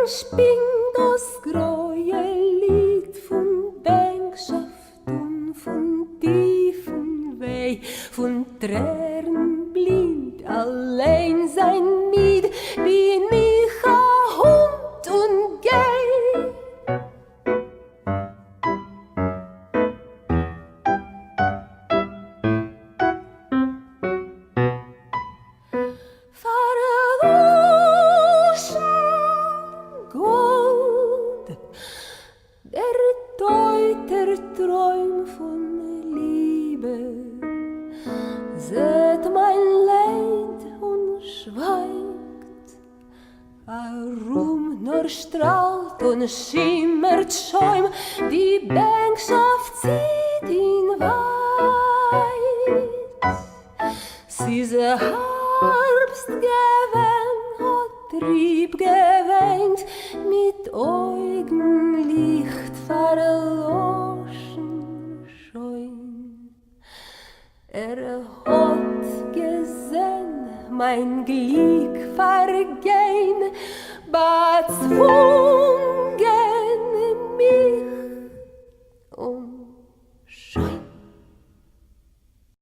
spingt das greue Lied von Bänkschaft und von tiefen Weh, von Tränen blind, allein sein Mied, bin ich a Hund und geh. Der Träum von Liebe seht mein Leid und schweigt. Warum nur strahlt und schimmert Schäum, die Bänkschaft zieht ihn weit. Diese Herbst gewähnt, hat Trieb gewähnt, mit Augen Licht verloschen scheun. Hat gesehen, mein Glück vergehen, bezwungen mich